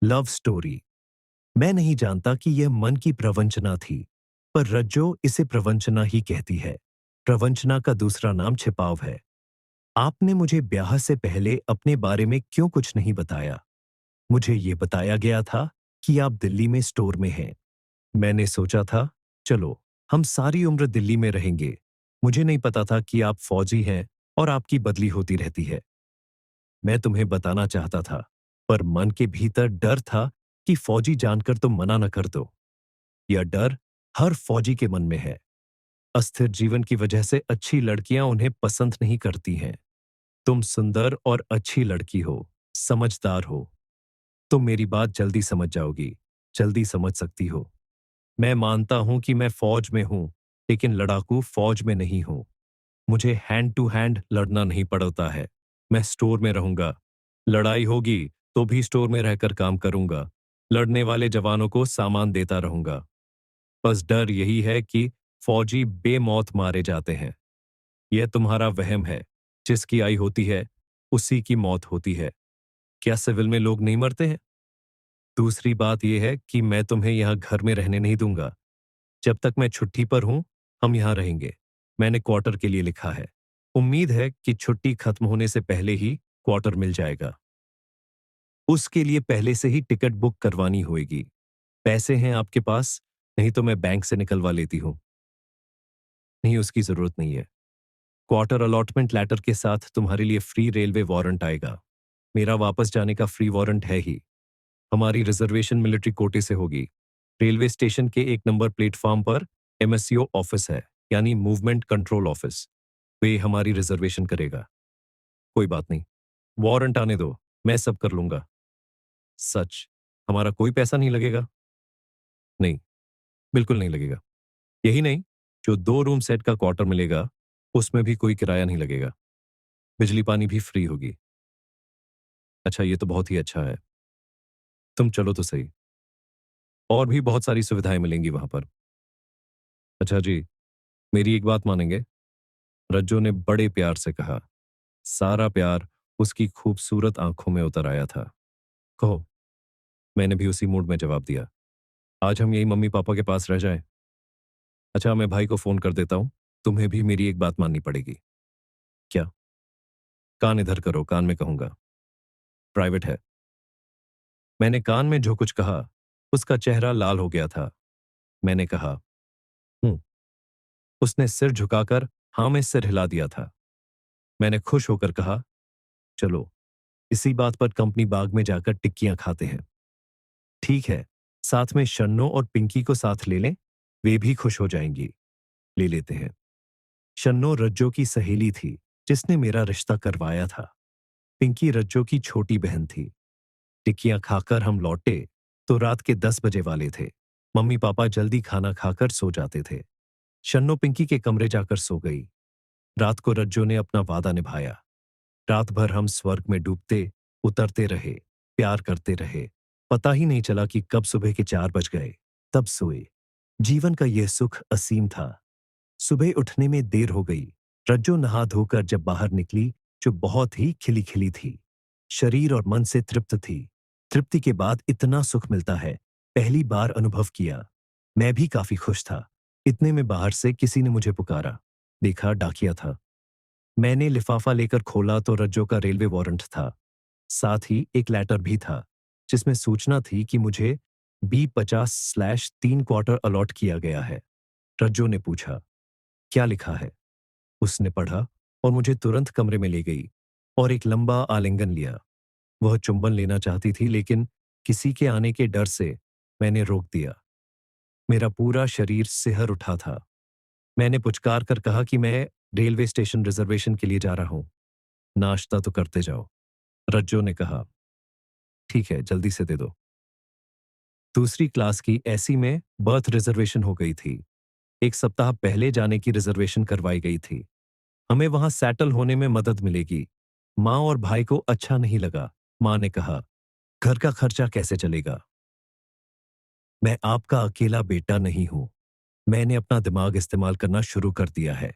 Love story. मैं नहीं जानता कि यह मन की प्रवंचना थी, पर रज्जो इसे प्रवंचना ही कहती है। प्रवंचना का दूसरा नाम छिपाव है। आपने मुझे ब्याह से पहले अपने बारे में क्यों कुछ नहीं बताया? मुझे ये बताया गया था कि आप दिल्ली में स्टोर में हैं। मैंने सोचा था, चलो, हम सारी उम्र दिल्ली में रहेंगे। मुझे नहीं पता था कि आप फौजी हैं और आपकी बदली होती रहती है। मैं तुम्हें बताना चाहता था, पर मन के भीतर डर था कि फौजी जानकर तुम मना न कर दो। यह डर हर फौजी के मन में है। अस्थिर जीवन की वजह से अच्छी लड़कियां उन्हें पसंद नहीं करती हैं। तुम सुंदर और अच्छी लड़की हो, समझदार हो। तुम मेरी बात जल्दी समझ जाओगी, जल्दी समझ सकती हो। मैं मानता हूं कि मैं फौज में हूं, लेकिन लड़ाकू फौज में नहीं हूं। मुझे हैंड टू हैंड लड़ना नहीं पड़ता है। मैं स्टोर में रहूंगा। लड़ाई होगी तो भी स्टोर में रहकर काम करूंगा। लड़ने वाले जवानों को सामान देता रहूंगा। बस डर यही है कि फौजी बेमौत मारे जाते हैं। यह तुम्हारा वहम है। जिसकी आई होती है, उसी की मौत होती है। क्या सिविल में लोग नहीं मरते हैं? दूसरी बात यह है कि मैं तुम्हें यहां घर में रहने नहीं दूंगा। जब तक मैं छुट्टी पर हूं, हम यहां रहेंगे। मैंने क्वार्टर के लिए लिखा है। उम्मीद है कि छुट्टी खत्म होने से पहले ही क्वार्टर मिल जाएगा। उसके लिए पहले से ही टिकट बुक करवानी होगी। पैसे हैं आपके पास? नहीं तो मैं बैंक से निकलवा लेती हूँ। नहीं, उसकी जरूरत नहीं है। क्वार्टर अलॉटमेंट लेटर के साथ तुम्हारे लिए फ्री रेलवे वारंट आएगा। मेरा वापस जाने का फ्री वारंट है ही। हमारी रिजर्वेशन मिलिट्री कोटे से होगी। रेलवे स्टेशन के 1 नंबर प्लेटफॉर्म पर एमएससीओ ऑफिस है, यानी मूवमेंट कंट्रोल ऑफिस। वे हमारी रिजर्वेशन करेगा। कोई बात नहीं, वारंट आने दो, मैं सब कर लूंगा। सच? हमारा कोई पैसा नहीं लगेगा? नहीं, बिल्कुल नहीं लगेगा। यही नहीं, जो 2 रूम सेट का क्वार्टर मिलेगा, उसमें भी कोई किराया नहीं लगेगा। बिजली पानी भी फ्री होगी। अच्छा, ये तो बहुत ही अच्छा है। तुम चलो तो सही। और भी बहुत सारी सुविधाएं मिलेंगी वहां पर। अच्छा जी, मेरी एक बात मानेंगे? रज्जो ने बड़े प्यार से कहा। सारा प्यार उसकी खूबसूरत आंखों में उतर आया था। कहो। मैंने भी उसी मूड में जवाब दिया। आज हम यही मम्मी पापा के पास रह जाएं। अच्छा, मैं भाई को फोन कर देता हूं। तुम्हें भी मेरी एक बात माननी पड़ेगी। क्या? कान इधर करो, कान में कहूंगा। प्राइवेट है। मैंने कान में जो कुछ कहा, उसका चेहरा लाल हो गया था। मैंने कहा, हूं। उसने सिर झुकाकर हाँ में सिर हिला दिया था। मैंने खुश होकर कहा, चलो, इसी बात पर कंपनी बाग में जाकर टिक्कियां खाते हैं। ठीक है, साथ में शन्नो और पिंकी को साथ ले लें। वे भी खुश हो जाएंगी। ले लेते हैं। शन्नो रज्जो की सहेली थी, जिसने मेरा रिश्ता करवाया था। पिंकी रज्जो की छोटी बहन थी। टिक्कियां खाकर हम लौटे तो रात के 10 बजे वाले थे। मम्मी पापा जल्दी खाना खाकर सो जाते थे। शन्नो पिंकी के कमरे जाकर सो गई। रात को रज्जो ने अपना वादा निभाया। रात भर हम स्वर्ग में डूबते उतरते रहे, प्यार करते रहे। पता ही नहीं चला कि कब सुबह के 4 बज गए। तब सोए। जीवन का यह सुख असीम था। सुबह उठने में देर हो गई। रज्जो नहा धोकर जब बाहर निकली, जो बहुत ही खिली खिली थी। शरीर और मन से तृप्त थी। तृप्ति के बाद इतना सुख मिलता है, पहली बार अनुभव किया। मैं भी काफी खुश था। इतने में बाहर से किसी ने मुझे पुकारा। देखा, डाकिया था। मैंने लिफाफा लेकर खोला तो रज्जो का रेलवे वारंट था। साथ ही एक लेटर भी था, जिसमें सूचना थी कि मुझे B50/3 क्वार्टर अलॉट किया गया है। रज्जो ने पूछा, क्या लिखा है? उसने पढ़ा और मुझे तुरंत कमरे में ले गई और एक लंबा आलिंगन लिया। वह चुंबन लेना चाहती थी, लेकिन किसी के आने के डर से मैंने रोक दिया। मेरा पूरा शरीर सिहर उठा था। मैंने पुचकार कर कहा कि मैं रेलवे स्टेशन रिजर्वेशन के लिए जा रहा हूं। नाश्ता तो करते जाओ। रज्जो ने कहा, ठीक है, जल्दी से दे दो। दूसरी क्लास की एसी में बर्थ रिजर्वेशन हो गई थी। 1 सप्ताह पहले जाने की रिजर्वेशन करवाई गई थी। हमें वहां सेटल होने में मदद मिलेगी। माँ और भाई को अच्छा नहीं लगा। माँ ने कहा, घर का खर्चा कैसे चलेगा? मैं आपका अकेला बेटा नहीं हूं। मैंने अपना दिमाग इस्तेमाल करना शुरू कर दिया है।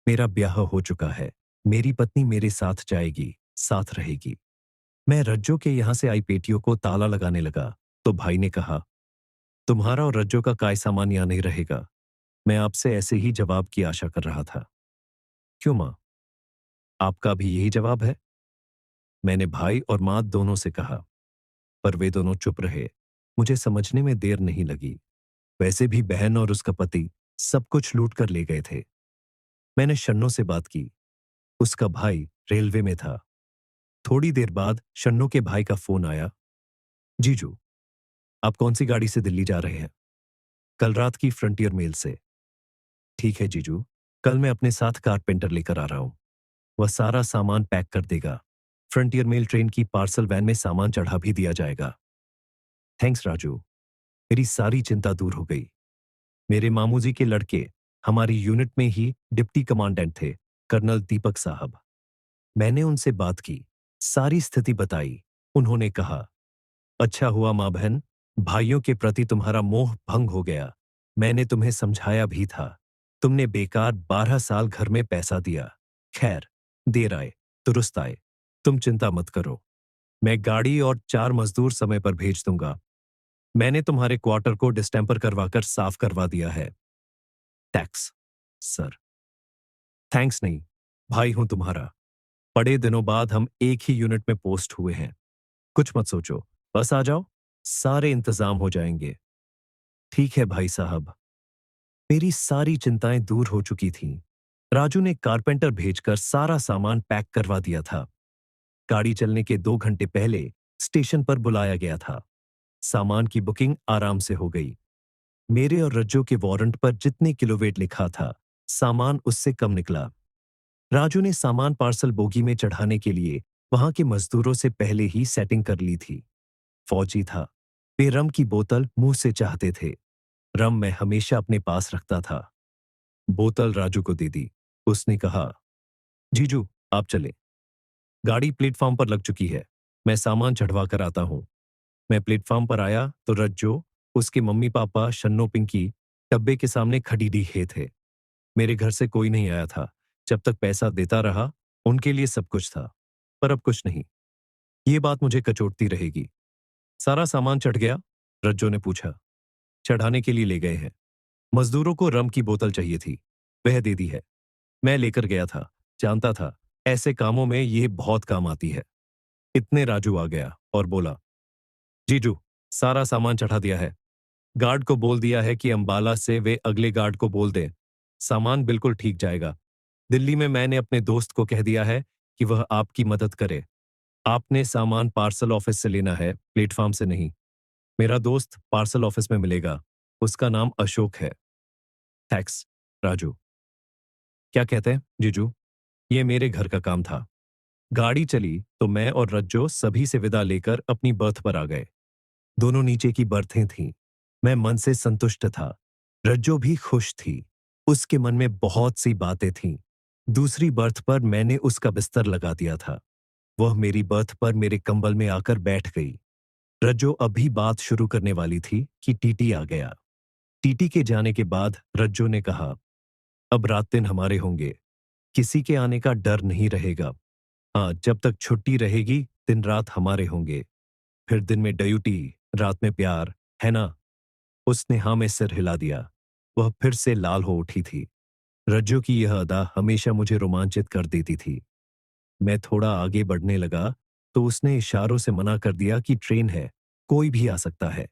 मेरा ब्याह हो चुका है। मेरी पत्नी मेरे साथ जाएगी, साथ रहेगी। मैं रज्जो के यहां से आई पेटियों को ताला लगाने लगा तो भाई ने कहा, तुम्हारा और रज्जो का काय सामान यहां नहीं रहेगा। मैं आपसे ऐसे ही जवाब की आशा कर रहा था। क्यों मां, आपका भी यही जवाब है? मैंने भाई और मां दोनों से कहा, पर वे दोनों चुप रहे। मुझे समझने में देर नहीं लगी। वैसे भी बहन और उसका पति सब कुछ लूट कर ले गए थे। मैंने शन्नो से बात की। उसका भाई रेलवे में था। थोड़ी देर बाद शन्नो के भाई का फोन आया। जीजू, आप कौन सी गाड़ी से दिल्ली जा रहे हैं? कल रात की फ्रंटियर मेल से। ठीक है जीजू, कल मैं अपने साथ कारपेंटर लेकर आ रहा हूं। वह सारा सामान पैक कर देगा। फ्रंटियर मेल ट्रेन की पार्सल वैन में सामान चढ़ा भी दिया जाएगा। थैंक्स राजू, मेरी सारी चिंता दूर हो गई। मेरे मामूजी के लड़के हमारी यूनिट में ही डिप्टी कमांडेंट थे, कर्नल दीपक साहब। मैंने उनसे बात की, सारी स्थिति बताई। उन्होंने कहा, अच्छा हुआ मां बहन, भाइयों के प्रति तुम्हारा मोह भंग हो गया। मैंने तुम्हें समझाया भी था। तुमने बेकार 12 साल घर में पैसा दिया। खैर, देर आए दुरुस्त आए। तुम चिंता मत करो। मैं गाड़ी और 4 मजदूर समय पर भेज दूंगा। मैंने तुम्हारे क्वार्टर को डिस्टेंपर करवाकर साफ करवा दिया है। Tax sir. थैंक्स नहीं, भाई हूं तुम्हारा। बड़े दिनों बाद हम एक ही यूनिट में पोस्ट हुए हैं। कुछ मत सोचो, बस आ जाओ, सारे इंतजाम हो जाएंगे। ठीक है भाई साहब। मेरी सारी चिंताएं दूर हो चुकी थीं। राजू ने कारपेंटर भेजकर सारा सामान पैक करवा दिया था। गाड़ी चलने के 2 घंटे पहले स्टेशन पर बुलाया गया था। सामान की बुकिंग आराम से हो गई। मेरे और रज्जो के वारंट पर जितने किलोवेट लिखा था, सामान उससे कम निकला। राजू ने सामान पार्सल बोगी में चढ़ाने के लिए वहां के मजदूरों से पहले ही सेटिंग कर ली थी। फौजी था। वे रम की बोतल मुंह से चाहते थे। रम मैं हमेशा अपने पास रखता था। बोतल राजू को दे दी। उसने कहा, जीजू आप चले। गाड़ी प्लेटफॉर्म पर लग चुकी है। मैं सामान चढ़वा कर आता हूं। मैं प्लेटफॉर्म पर आया तो रज्जो, उसके मम्मी पापा, शन्नो, पिंकी डब्बे के सामने खड़ी दिखे थे। मेरे घर से कोई नहीं आया था। जब तक पैसा देता रहा, उनके लिए सब कुछ था। पर अब कुछ नहीं। ये बात मुझे कचोटती रहेगी। सारा सामान चढ़ गया? रज्जो ने पूछा। चढ़ाने के लिए ले गए हैं। मजदूरों को रम की बोतल चाहिए थी। वह दे दी है। मैं लेकर गया था। जानता था, ऐसे कामों में ये बहुत काम आती है। इतने राजू आ गया और बोला, जीजू, सारा सामान चढ़ा दिया है। गार्ड को बोल दिया है कि अंबाला से वे अगले गार्ड को बोल दें। सामान बिल्कुल ठीक जाएगा। दिल्ली में मैंने अपने दोस्त को कह दिया है कि वह आपकी मदद करे। आपने सामान पार्सल ऑफिस से लेना है, प्लेटफॉर्म से नहीं। मेरा दोस्त पार्सल ऑफिस में मिलेगा। उसका नाम अशोक है। थैंक्स राजू। क्या कहते हैं जीजू? ये मेरे घर का काम था। गाड़ी चली तो मैं और रज्जो सभी से विदा लेकर अपनी बर्थ पर आ गए। दोनों नीचे की बर्थें थीं। मैं मन से संतुष्ट था। रज्जो भी खुश थी। उसके मन में बहुत सी बातें थीं। दूसरी बर्थ पर मैंने उसका बिस्तर लगा दिया था। वह मेरी बर्थ पर मेरे कंबल में आकर बैठ गई। रज्जो अभी बात शुरू करने वाली थी कि टीटी आ गया। टीटी के जाने के बाद रज्जो ने कहा, अब रात दिन हमारे होंगे। किसी के आने का डर नहीं रहेगा। हाँ, जब तक छुट्टी रहेगी दिन रात हमारे होंगे। फिर दिन में ड्यूटी, रात में प्यार, है ना? उसने हाँ में सिर हिला दिया। वह फिर से लाल हो उठी थी। रज्जो की यह अदा हमेशा मुझे रोमांचित कर देती थी। मैं थोड़ा आगे बढ़ने लगा तो उसने इशारों से मना कर दिया कि ट्रेन है, कोई भी आ सकता है।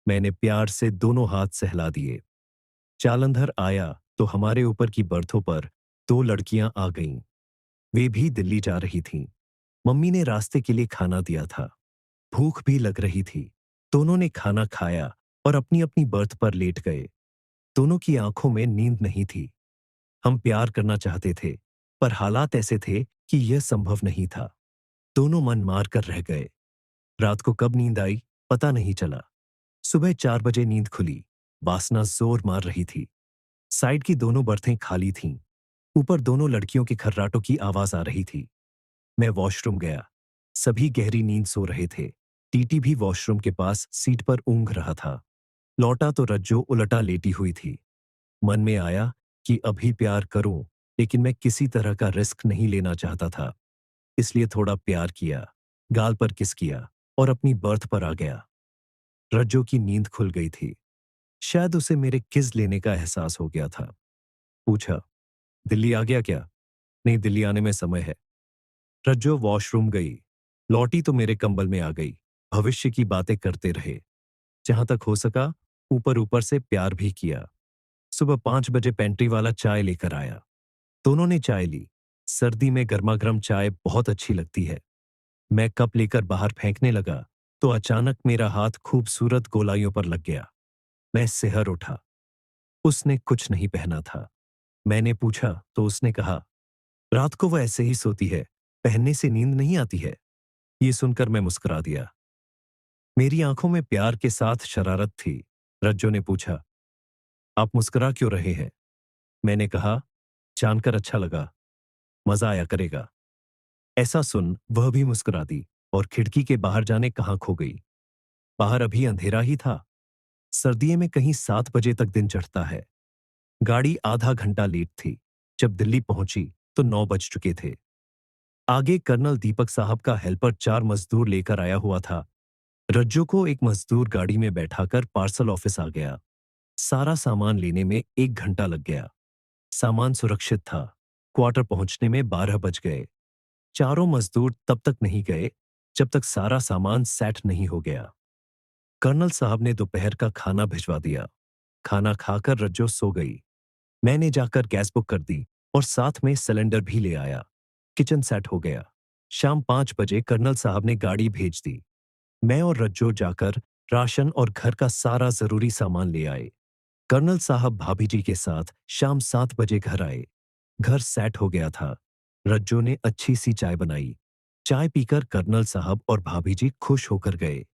मैंने प्यार से दोनों हाथ सहला दिए। जालंधर आया तो हमारे ऊपर की बर्थों पर 2 लड़कियां आ गईं। वे भी दिल्ली जा रही थीं। मम्मी ने रास्ते के लिए खाना दिया था। भूख भी लग रही थी। दोनों ने खाना खाया और अपनी अपनी बर्थ पर लेट गए। दोनों की आंखों में नींद नहीं थी। हम प्यार करना चाहते थे, पर हालात ऐसे थे कि यह संभव नहीं था। दोनों मन मार कर रह गए। रात को कब नींद आई, पता नहीं चला। सुबह 4 बजे नींद खुली। वासना जोर मार रही थी। साइड की दोनों बर्थें खाली थीं। ऊपर दोनों लड़कियों के खर्राटों की आवाज आ रही थी। मैं वॉशरूम गया। सभी गहरी नींद सो रहे थे। टीटी भी वॉशरूम के पास सीट पर ऊँघ रहा था। लौटा तो रज्जो उलटा लेटी हुई थी। मन में आया कि अभी प्यार करूं, लेकिन मैं किसी तरह का रिस्क नहीं लेना चाहता था। इसलिए थोड़ा प्यार किया। गाल पर किस किया और अपनी बर्थ पर आ गया। रज्जो की नींद खुल गई थी। शायद उसे मेरे किस लेने का एहसास हो गया था। पूछा, दिल्ली आ गया क्या? नहीं, दिल्ली आने में समय है। रज्जो वॉशरूम गई, लौटी तो मेरे कंबल में आ गई। भविष्य की बातें करते रहे। जहां तक हो सका ऊपर ऊपर से प्यार भी किया। सुबह 5 बजे पेंट्री वाला चाय लेकर आया। दोनों ने चाय ली। सर्दी में गर्मा गर्म चाय बहुत अच्छी लगती है। मैं कप लेकर बाहर फेंकने लगा तो अचानक मेरा हाथ खूबसूरत गोलाइयों पर लग गया। मैं सिहर उठा। उसने कुछ नहीं पहना था। मैंने पूछा तो उसने कहा, रात को वह ऐसे ही सोती है, पहनने से नींद नहीं आती है। ये सुनकर मैं मुस्कुरा दिया। मेरी आंखों में प्यार के साथ शरारत थी। रज्जो ने पूछा, आप मुस्कुरा क्यों रहे हैं? मैंने कहा, जानकर अच्छा लगा, मजा आया करेगा। ऐसा सुन वह भी मुस्कुरा दी और खिड़की के बाहर जाने कहाँ खो गई। बाहर अभी अंधेरा ही था। सर्दियों में कहीं 7 बजे तक दिन चढ़ता है। गाड़ी आधा घंटा लेट थी। जब दिल्ली पहुंची तो 9 बज चुके थे। आगे कर्नल दीपक साहब का हेल्पर 4 मजदूर लेकर आया हुआ था। रज्जो को एक मजदूर गाड़ी में बैठाकर पार्सल ऑफिस आ गया। सारा सामान लेने में 1 घंटा लग गया। सामान सुरक्षित था। क्वार्टर पहुंचने में 12 बज गए। चारों मजदूर तब तक नहीं गए जब तक सारा सामान सेट नहीं हो गया। कर्नल साहब ने दोपहर का खाना भिजवा दिया। खाना खाकर रज्जो सो गई। मैंने जाकर गैस बुक कर दी और साथ में सिलेंडर भी ले आया। किचन सेट हो गया। शाम 5 बजे कर्नल साहब ने गाड़ी भेज दी। मैं और रज्जो जाकर राशन और घर का सारा जरूरी सामान ले आए। कर्नल साहब भाभी जी के साथ शाम 7 बजे घर आए। घर सेट हो गया था। रज्जो ने अच्छी सी चाय बनाई। चाय पीकर कर्नल साहब और भाभी जी खुश होकर गए।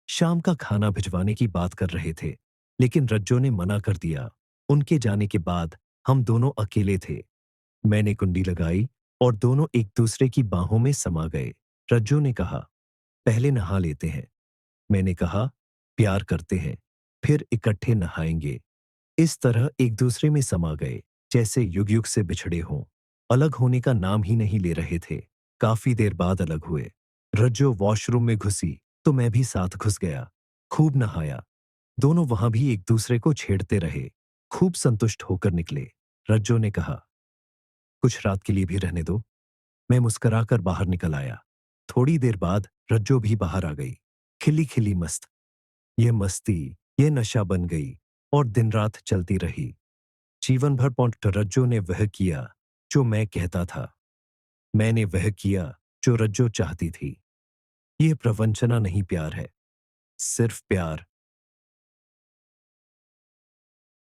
शाम का खाना भिजवाने की बात कर रहे थे, लेकिन रज्जो ने मना कर दिया। उनके जाने के बाद हम दोनों अकेले थे। मैंने कुंडी लगाई और दोनों एक दूसरे की बाहों में समा गए। रज्जो ने कहा, पहले नहा लेते हैं। मैंने कहा, प्यार करते हैं, फिर इकट्ठे नहाएंगे। इस तरह एक दूसरे में समा गए, जैसे युग युग से बिछड़े हों। अलग होने का नाम ही नहीं ले रहे थे। काफी देर बाद अलग हुए। रज्जो वॉशरूम में घुसी तो मैं भी साथ घुस गया। खूब नहाया। दोनों वहां भी एक दूसरे को छेड़ते रहे। खूब संतुष्ट होकर निकले। रज्जो ने कहा, कुछ रात के लिए भी रहने दो। मैं मुस्कुराकर बाहर निकल आया। थोड़ी देर बाद रज्जो भी बाहर आ गई, खिली खिली मस्त। ये मस्ती, ये नशा बन गई और दिन रात चलती रही। जीवन भर रज्जो ने वह किया जो मैं कहता था। मैंने वह किया जो रज्जो चाहती थी। ये प्रवंचना नहीं, प्यार है। सिर्फ प्यार